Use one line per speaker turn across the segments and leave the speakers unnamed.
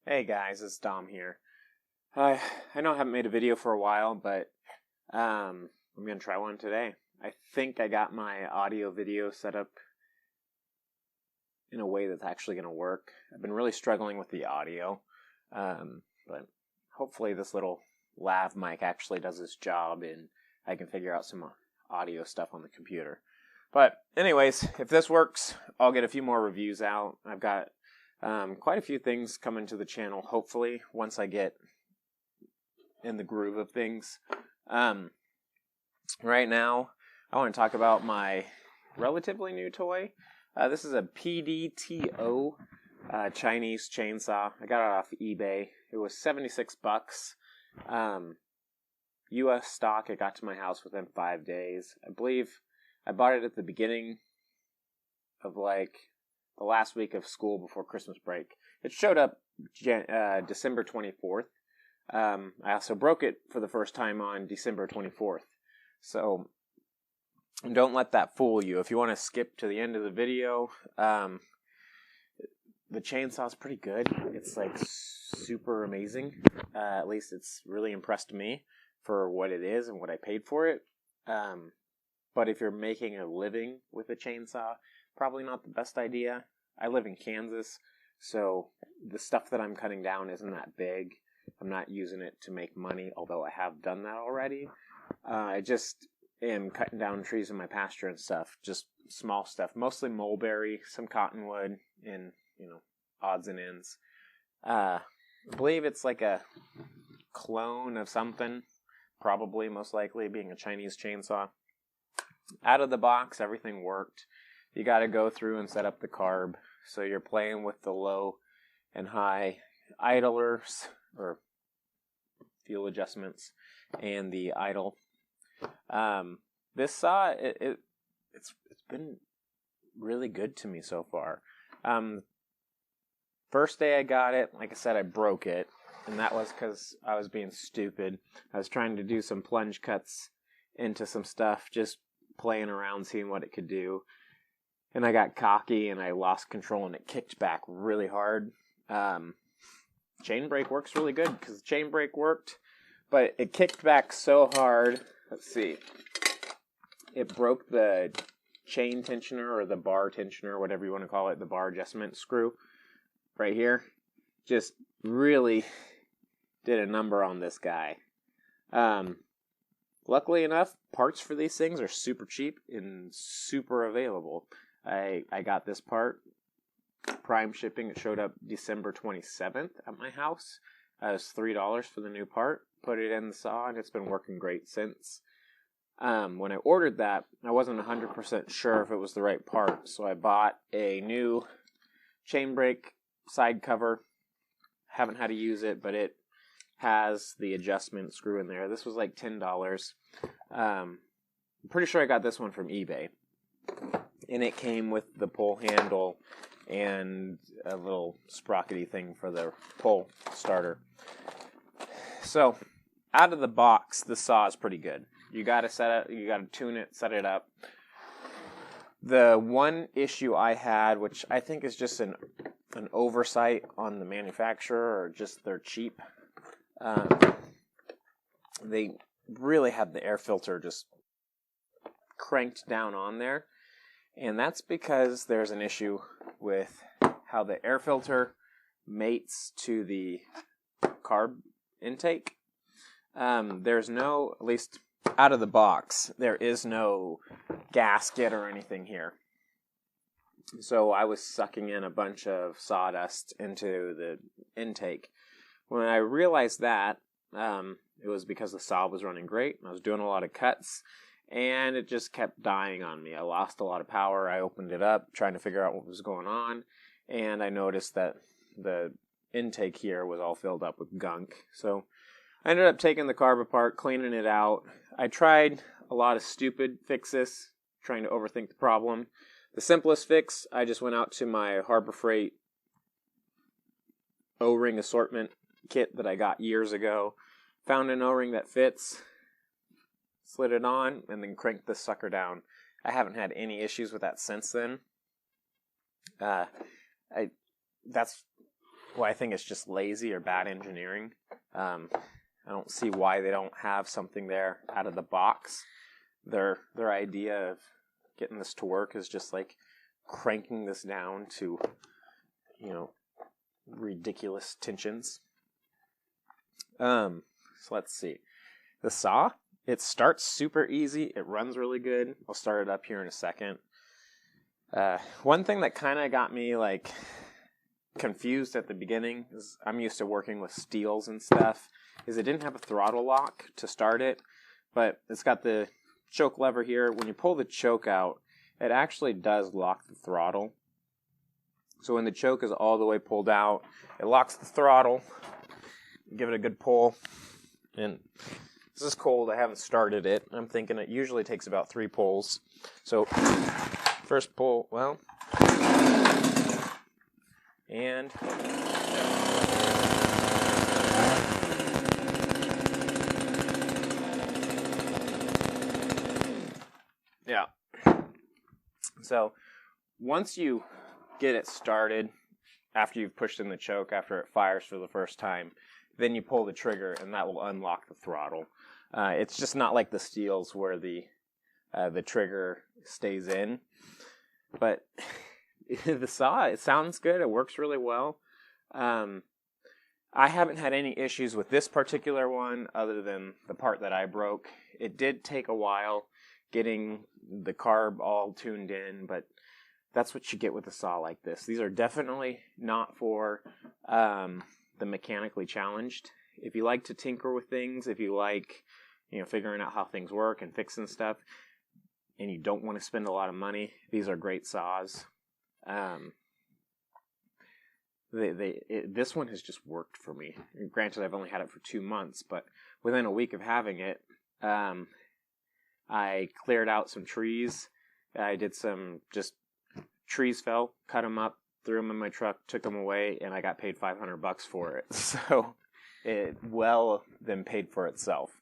Hey guys, it's Dom here. I know I haven't made a video for a while, but I'm gonna try one today. I think I got my audio video set up in a way that's actually gonna work. I've been really struggling with the audio, but hopefully this little lav mic actually does its job and I can figure out some audio stuff on the computer. But anyways, if this works, I'll get a few more reviews out. I've got quite a few things coming to the channel, hopefully, once I get in the groove of things. Right now, I want to talk about my relatively new toy. This is a PDTO Chinese chainsaw. I got it off eBay. It was 76 bucks. US stock. It got to my house within 5 days. I believe I bought it at the beginning of the last week of school before Christmas break. It showed up December 24th. I also broke it for the first time on December 24th. So don't let that fool you. If you want to skip to the end of the video, the chainsaw's pretty good. It's like super amazing. At least it's really impressed me for what it is and what I paid for it. But if you're making a living with a chainsaw, probably not the best idea. I live in Kansas, so the stuff that I'm cutting down isn't that big. I'm not using it to make money, although I have done that already. I just am cutting down trees in my pasture and stuff, just small stuff, mostly mulberry, some cottonwood, and, odds and ends. I believe it's like a clone of something, probably, most likely, being a Chinese chainsaw. Out of the box, everything worked. You got to go through and set up the carb. So you're playing with the low and high idlers or fuel adjustments and the idle. This saw it's been really good to me so far. First day I got it, like I said, I broke it, and that was because I was being stupid. I was trying to do some plunge cuts into some stuff, just playing around, seeing what it could do. And I got cocky and I lost control and it kicked back really hard. Chain brake works really good because the chain brake worked, but it kicked back so hard. Let's see. It broke the chain tensioner or the bar tensioner, whatever you want to call it, the bar adjustment screw right here. Just really did a number on this guy. Luckily enough, parts for these things are super cheap and super available. I got this part, prime shipping. It showed up December 27th at my house. It was $3 for the new part. Put it in the saw, and it's been working great since. When I ordered that, I wasn't 100% sure if it was the right part, so I bought a new chain brake side cover. Haven't had to use it, but it has the adjustment screw in there. This was like $10. I'm pretty sure I got this one from eBay. And it came with the pull handle and a little sprockety thing for the pull starter. So, out of the box, the saw is pretty good. You gotta tune it, set it up. The one issue I had, which I think is just an oversight on the manufacturer, or just they're cheap. They really have the air filter just cranked down on there. And that's because there's an issue with how the air filter mates to the carb intake. There's no, at least out of the box, there is no gasket or anything here. So I was sucking in a bunch of sawdust into the intake. When I realized that, it was because the saw was running great. I was doing a lot of cuts. And it just kept dying on me. I lost a lot of power. I opened it up, trying to figure out what was going on. And I noticed that the intake here was all filled up with gunk. So I ended up taking the carb apart, cleaning it out. I tried a lot of stupid fixes, trying to overthink the problem. The simplest fix, I just went out to my Harbor Freight O-ring assortment kit that I got years ago. Found an O-ring that fits. Slid it on, and then cranked this sucker down. I haven't had any issues with that since then. That's well, I think it's just lazy or bad engineering. I don't see why they don't have something there out of the box. Their idea of getting this to work is just like cranking this down to, ridiculous tensions. So let's see. The saw, it starts super easy. It runs really good. I'll start it up here in a second. One thing that kind of got me like confused at the beginning, is I'm used to working with steels and stuff, is it didn't have a throttle lock to start it, but it's got the choke lever here. When you pull the choke out, it actually does lock the throttle. So when the choke is all the way pulled out, it locks the throttle. Give it a good pull. And this is cold. I haven't started it. I'm thinking it usually takes about 3 pulls. So first pull, well, and yeah. So once you get it started, after you've pushed in the choke, after it fires for the first time, then you pull the trigger and that will unlock the throttle. It's just not like the steels where the trigger stays in. But the saw, it sounds good. It works really well. I haven't had any issues with this particular one other than the part that I broke. It did take a while getting the carb all tuned in, but that's what you get with a saw like this. These are definitely not for the mechanically challenged. If you like to tinker with things, if you like, figuring out how things work and fixing stuff, and you don't want to spend a lot of money, these are great saws. This one has just worked for me. Granted, I've only had it for 2 months, but within a week of having it, I cleared out some trees. I did some just trees fell, cut them up, threw them in my truck, took them away, and I got paid $500 for it. So it well then paid for itself.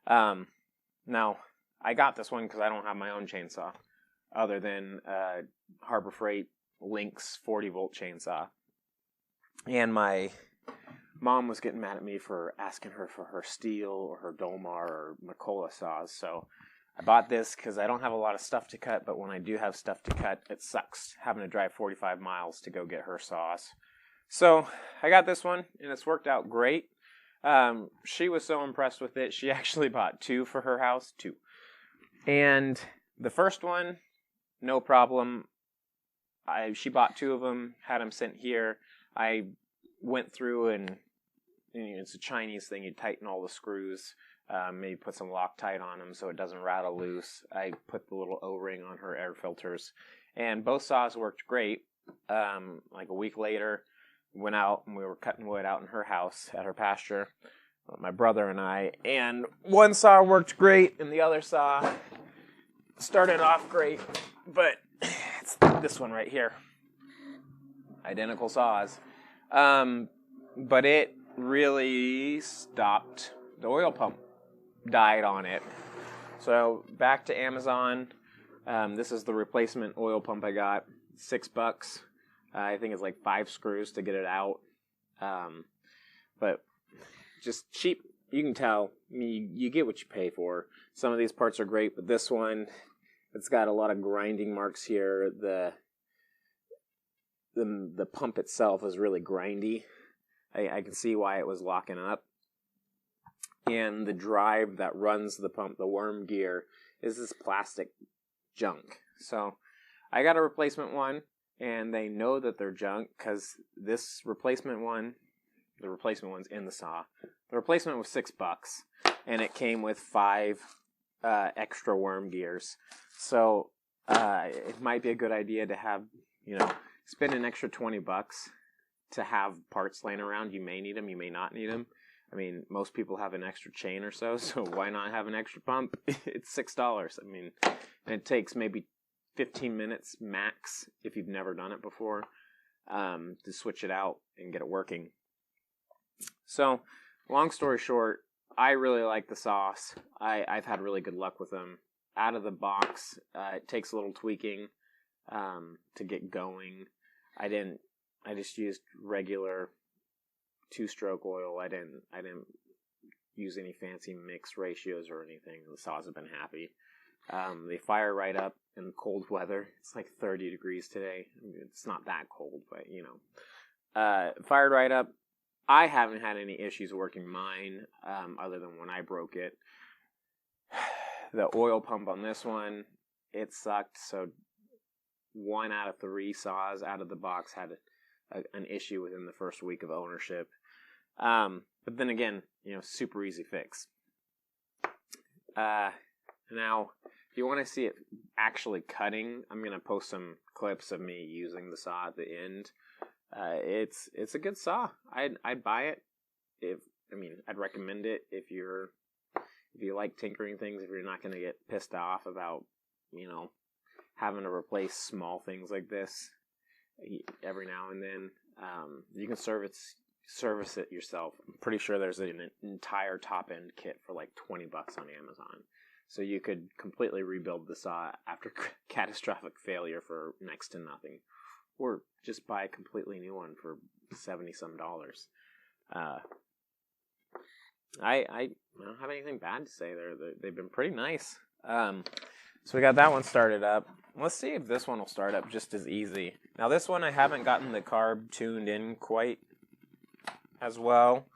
Now, I got this one because I don't have my own chainsaw, other than Harbor Freight Lynx 40-volt chainsaw. And my mom was getting mad at me for asking her for her Stihl or her Dolmar or Mercola saws, so I bought this because I don't have a lot of stuff to cut, but when I do have stuff to cut, it sucks having to drive 45 miles to go get her saws. So I got this one, and it's worked out great. She was so impressed with it, she actually bought 2 for her house, 2. And the first one, no problem. She bought 2 of them, had them sent here. I went through and it's a Chinese thing. You tighten all the screws, maybe put some Loctite on them so it doesn't rattle loose. I put the little O-ring on her air filters, and both saws worked great. Like a week later, went out and we were cutting wood out in her house at her pasture, my brother and I, and one saw worked great and the other saw started off great, but it's this one right here. Identical saws. But it really stopped. The oil pump died on it. So back to Amazon. This is the replacement oil pump I got. $6. I think it's like 5 screws to get it out. But just cheap. You can tell. You get what you pay for. Some of these parts are great, but this one, it's got a lot of grinding marks here. The pump itself is really grindy. I can see why it was locking up. And the drive that runs the pump, the worm gear, is this plastic junk. So I got a replacement one, and they know that they're junk because this replacement one, the replacement one's in the saw. The replacement was $6, and it came with 5 extra worm gears. So it might be a good idea to have, spend an extra $20 to have parts laying around. You may need them, you may not need them. I mean, most people have an extra chain or so why not have an extra pump? It's $6. I mean, and it takes maybe 15 minutes max if you've never done it before to switch it out and get it working. So, long story short, I really like the saws. I've had really good luck with them. Out of the box, it takes a little tweaking to get going. I just used regular 2-stroke oil. I didn't use any fancy mix ratios or anything. The saws have been happy. They fire right up in cold weather. It's like 30 degrees today. I mean, it's not that cold, but you know. Fired right up. I haven't had any issues working mine, other than when I broke it. The oil pump on this one, it sucked. So 1 out of 3 saws out of the box had an issue within the first week of ownership. But then again, you know, super easy fix. Now, if you want to see it actually cutting, I'm going to post some clips of me using the saw at the end. It's a good saw. I'd buy it. I'd recommend it if you like tinkering things, if you're not going to get pissed off about, you know, having to replace small things like this every now and then. You can service it yourself. I'm pretty sure there's an entire top-end kit for like $20 on Amazon. So you could completely rebuild the saw after catastrophic failure for next to nothing. Or just buy a completely new one for $70-some. I don't have anything bad to say. They've been pretty nice. So we got that one started up. Let's see if this one will start up just as easy. Now this one I haven't gotten the carb tuned in quite as well.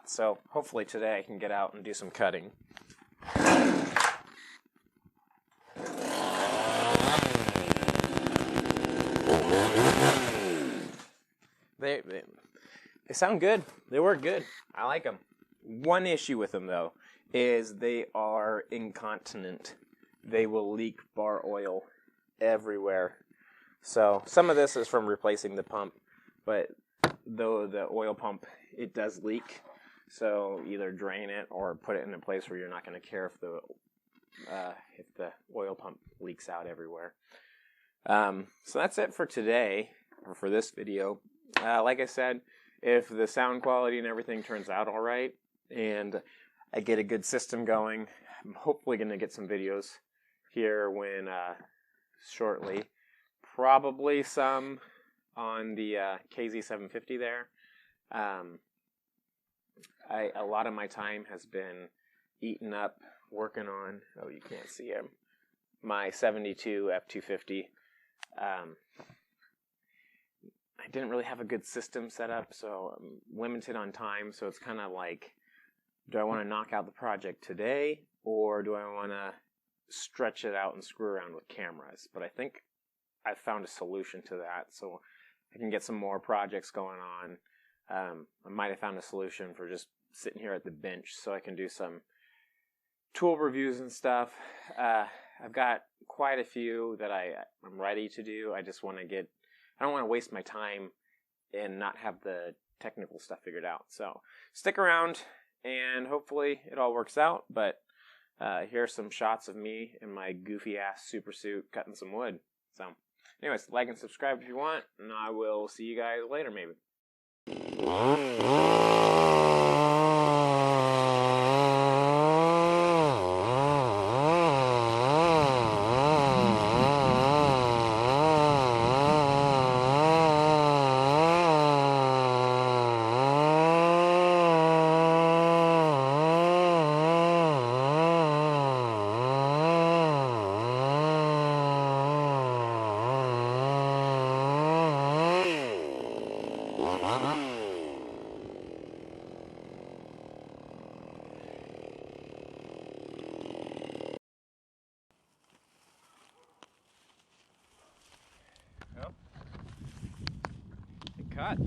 So hopefully today I can get out and do some cutting. They sound good. They work good. I like them. One issue with them, though, is they are incontinent. They will leak bar oil everywhere. So some of this is from replacing the pump, but though the oil pump, it does leak. So either drain it or put it in a place where you're not going to care if the oil pump leaks out everywhere. So that's it for today, or for this video. Like I said, if the sound quality and everything turns out all right, and I get a good system going, I'm hopefully going to get some videos here shortly. Probably some on the KZ750 there. A lot of my time has been eaten up working on, oh, you can't see him, my 72 F250. I didn't really have a good system set up, so I'm limited on time. So it's kind of like, do I want to knock out the project today, or do I want to stretch it out and screw around with cameras? But I think I've found a solution to that, so I can get some more projects going on. I might have found a solution for just sitting here at the bench, so I can do some tool reviews and stuff. I've got quite a few that I'm ready to do. I don't want to waste my time and not have the technical stuff figured out. So stick around, and hopefully it all works out. But here's some shots of me in my goofy ass super suit cutting some wood. So anyways, like and subscribe if you want, and I will see you guys later maybe. Well, it cuts.